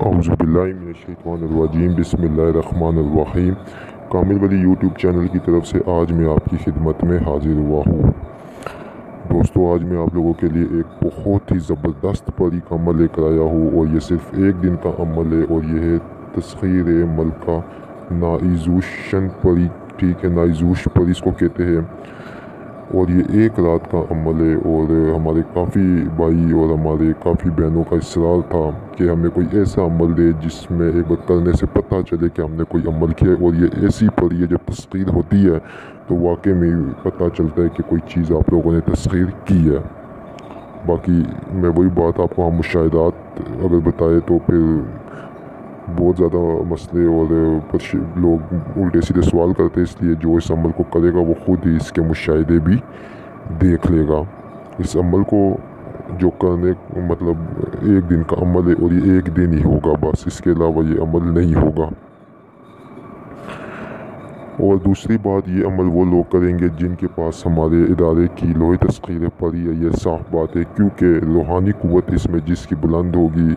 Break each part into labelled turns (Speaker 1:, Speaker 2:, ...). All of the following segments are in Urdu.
Speaker 1: اعوذ باللہ من الشیطان الرجیم بسم اللہ الرحمن الرحیم۔ کامل ولی یوٹیوب چینل کی طرف سے آج میں آپ کی خدمت میں حاضر ہوا ہوں۔ دوستو، آج میں آپ لوگوں کے لیے ایک بہت ہی زبردست پری کا عمل لے کر آیا ہوں، اور یہ صرف ایک دن کا عمل ہے، اور یہ ہے تسخیر ملکہ نائزوشن پری۔ ٹھیک ہے، نائزوش پری اس کو کہتے ہیں، اور یہ ایک رات کا عمل ہے۔ اور ہمارے کافی بھائی اور ہمارے کافی بہنوں کا اصرار تھا کہ ہمیں کوئی ایسا عمل دے جس میں ایک بار کرنے سے پتہ چلے کہ ہم نے کوئی عمل کیا ہے۔ اور یہ ایسی پری ہے، جب تسخیر ہوتی ہے تو واقعی میں پتہ چلتا ہے کہ کوئی چیز آپ لوگوں نے تسخیر کی ہے۔ باقی میں وہی بات آپ کو ہم مشاہدات اگر بتائے تو پھر بہت زیادہ مسئلے اور لوگ الٹے سیدھے سوال کرتے، اس لیے جو اس عمل کو کرے گا وہ خود ہی اس کے مشاہدے بھی دیکھ لے گا۔ اس عمل کو جو کرنے مطلب ایک دن کا عمل ہے، اور یہ ایک دن ہی ہوگا بس، اس کے علاوہ یہ عمل نہیں ہوگا۔ اور دوسری بات، یہ عمل وہ لوگ کریں گے جن کے پاس ہمارے ادارے کی لوہے تسخیر پری ہے۔ یہ صاف بات ہے، کیونکہ روحانی قوت اس میں جس کی بلند ہوگی،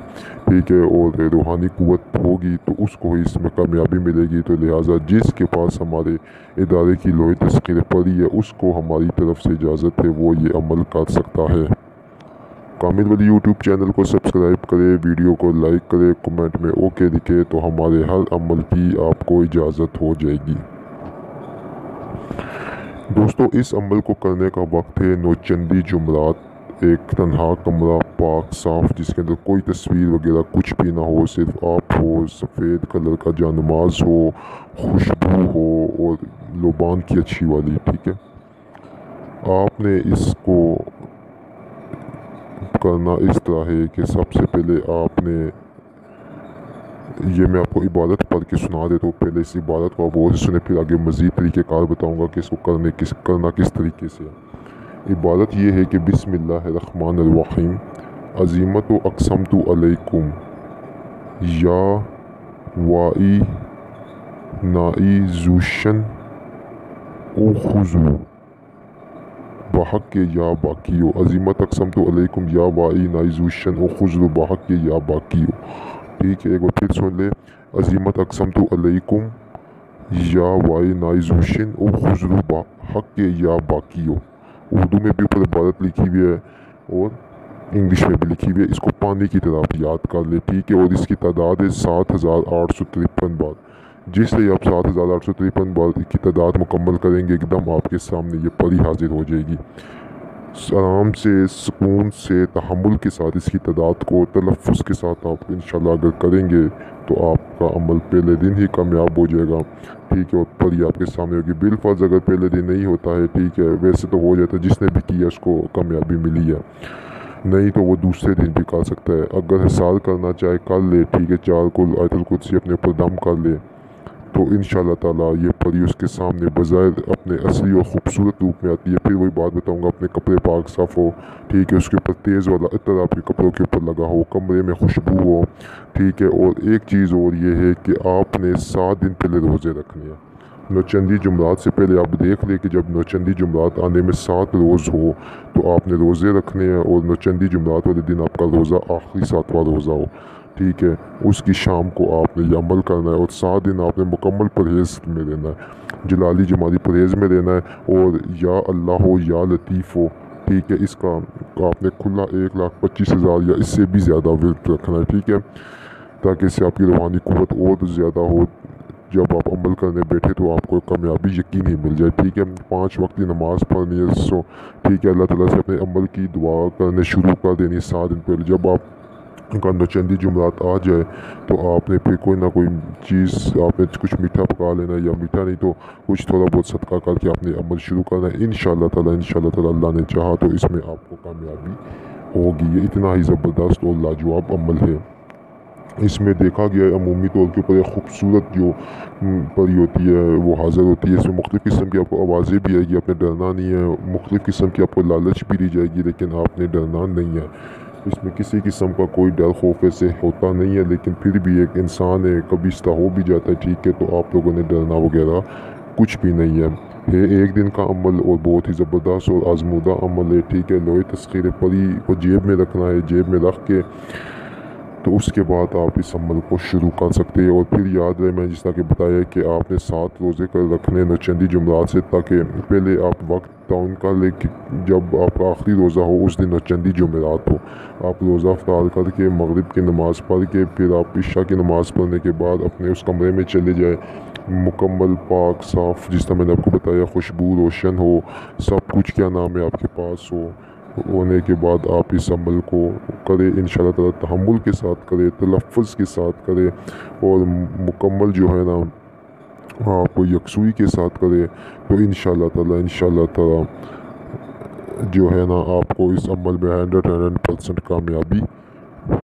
Speaker 1: ٹھیک ہے، اور روحانی قوت ہوگی تو اس کو اس میں کامیابی ملے گی۔ تو لہٰذا جس کے پاس ہمارے ادارے کی لوہے تسخیر پری ہے، اس کو ہماری طرف سے اجازت ہے، وہ یہ عمل کر سکتا ہے۔ کامل ولی یوٹیوب چینل کو سبسکرائب کرے، ویڈیو کو لائک کرے، کمنٹ میں اوکے لکھے، تو ہمارے ہر عمل کی آپ کو اجازت ہو جائے گی۔ دوستو، اس عمل کو کرنے کا وقت ہے نوچندی جمعرات، ایک تنہا کمرہ پاک صاف جس کے اندر کوئی تصویر وغیرہ کچھ بھی نہ ہو، صرف آپ ہو، سفید کلر کا جا نماز ہو، خوشبو ہو، اور لوبان کی اچھی والی۔ ٹھیک ہے، آپ نے اس کو کرنا اس طرح ہے کہ سب سے پہلے آپ نے یہ میں آپ کو عبادت پڑھ کے سنا دیتا ہوں، پہلے اس عبادت کو آپ غور سے سنیں، پھر آگے مزید طریقہ کار بتاؤں گا کہ اس کو کرنا کس طریقے سے ہے۔ عبادت یہ ہے کہ بسم اللہ الرحمن الرحیم، عظیمت و اقسمت علیکم یا وائی نائی زوشن او خضو بحق یا باقیو، عظیمت اقسمت علیکم یا وائی نائی زوشن او خضو بحق یا باقیو۔ ٹھیک ہے، ایک بار پھر سن لے، عظیمت اقسمت علیکم یا وائی نائی زوشن او خضو بحق یا باقیو۔ اردو میں بھی اوپر عبادت لکھی ہوئی ہے اور انگلش میں بھی لکھی ہوئی ہے، اس کو پانی کی طرح آپ یاد کر لیں۔ ٹھیک ہے، اور اس کی تعداد ہے 7853 بار۔ جس سے آپ 7853 بار کی تعداد مکمل کریں گے، ایک دم آپ کے سامنے یہ پری حاضر ہو جائے گی۔ آرام سے، سکون سے، تحمل کے ساتھ اس کی تعداد کو تلفظ کے ساتھ آپ انشاءاللہ اگر کریں گے تو آپ کا عمل پہلے دن ہی کامیاب ہو جائے گا۔ ٹھیک ہے، اور پری آپ کے سامنے ہوگی۔ بالفرض اگر پہلے دن نہیں ہوتا ہے، ٹھیک ہے، ویسے تو ہو جاتا ہے، جس نے بھی کیا اس کو کامیابی ملی ہے، نہیں تو وہ دوسرے دن بھی کر سکتا ہے۔ اگر حصار کرنا چاہے کر لے، ٹھیک ہے، 4 کل آیت الکرسی اپنے اوپر دم کر لے، تو انشاءاللہ تعالیٰ یہ پری اس کے سامنے بظاہر اپنے اصلی اور خوبصورت روپ میں آتی ہے۔ پھر وہی بات بتاؤں گا، اپنے کپڑے پاک صاف ہو، ٹھیک ہے، اس کے اوپر تیز والا عطر آپ کے کپڑوں کے اوپر لگا ہو، کمرے میں خوشبو ہو، ٹھیک ہے۔ اور ایک چیز اور یہ ہے کہ آپ نے 7 دن پہلے روزے رکھنے ہیں۔ نوچندی جمعرات سے پہلے آپ دیکھ لیں کہ جب نوچندی جمعرات آنے میں 7 روز ہو تو آپ نے روزے رکھنے ہیں، اور نوچندی جمعرات والے دن آپ کا روزہ آخری 7واں روزہ ہو، ٹھیک ہے، اس کی شام کو آپ نے یہ عمل کرنا ہے، اور 7 دن آپ نے مکمل پرہیز میں رہنا ہے، جلالی جمالی پرہیز میں رہنا ہے، اور یا اللہ ہو یا لطیف ہو، ٹھیک ہے، اس کا آپ نے کھلا 1,25,000 یا اس سے بھی زیادہ ورد رکھنا ہے، ٹھیک ہے، تاکہ اس سے آپ کی روحانی قوت اور زیادہ ہو۔ جب آپ عمل کرنے بیٹھے تو آپ کو کامیابی یقینی مل جائے۔ ٹھیک ہے، 5 وقت کی نماز پڑھنی ہے، ٹھیک ہے، اللہ تعالیٰ سے اپنے عمل کی دعا کرنے شروع کر دینی ہے 7 دن پہلے۔ جب آپ کا نوچندی جمعرات آ جائے تو آپ نے پھر کوئی نہ کوئی چیز، آپ نے کچھ میٹھا پکا لینا ہے، یا میٹھا نہیں تو کچھ تھوڑا بہت صدقہ کر کے آپ نے عمل شروع کرنا ہے۔ انشاءاللہ تعالیٰ اللہ نے چاہا تو اس میں آپ کو کامیابی ہوگی۔ یہ اتنا ہی زبردست اور لاجواب عمل ہے۔ اس میں دیکھا گیا ہے عمومی طور کے اوپر ایک خوبصورت جو پری ہوتی ہے وہ حاضر ہوتی ہے۔ اس میں مختلف قسم کی آپ کو آوازیں بھی آئے گی، آپ نے ڈرنا نہیں ہے، مختلف قسم کی آپ کو لالچ بھی دی جائے گی، لیکن آپ نے ڈرنا نہیں ہے۔ اس میں کسی قسم کا کوئی ڈر خوف ایسے ہوتا نہیں ہے، لیکن پھر بھی ایک انسان ہے، کبھی اس طرح ہو بھی جاتا ہے، ٹھیک ہے، تو آپ لوگوں نے ڈرنا وغیرہ کچھ بھی نہیں ہے۔ ایک دن کا عمل اور بہت ہی زبردست اور آزمودہ عمل ہے، ٹھیک ہے۔ لوہے تسخیر پری کو جیب میں رکھنا ہے، جیب میں رکھ کے تو اس کے بعد آپ اس عمل کو شروع کر سکتے ہیں۔ اور پھر یاد رہے میں جس طرح کہ بتایا کہ آپ نے 7 روزے کر رکھنے نوچندی جمعرات سے، تاکہ پہلے آپ وقت تعین کر لیں کہ جب آپ کا آخری روزہ ہو اس دن نوچندی جمعرات ہو، آپ روزہ افطار کر کے مغرب کی نماز پڑھ کے پھر آپ عشاء کی نماز پڑھنے کے بعد اپنے اس کمرے میں چلے جائیں، مکمل پاک صاف، جس طرح میں نے آپ کو بتایا خوشبو روشن ہو، سب کچھ کیا نام ہے آپ کے پاس ہونے کے بعد آپ اس عمل کو کرے، انشاءاللہ تعالی تحمل کے ساتھ کرے، تلفظ کے ساتھ کرے، اور مکمل جو ہے نا آپ یکسوئی کے ساتھ کرے، تو انشاءاللہ تعالی جو ہے نا آپ کو اس عمل میں 100% کامیابی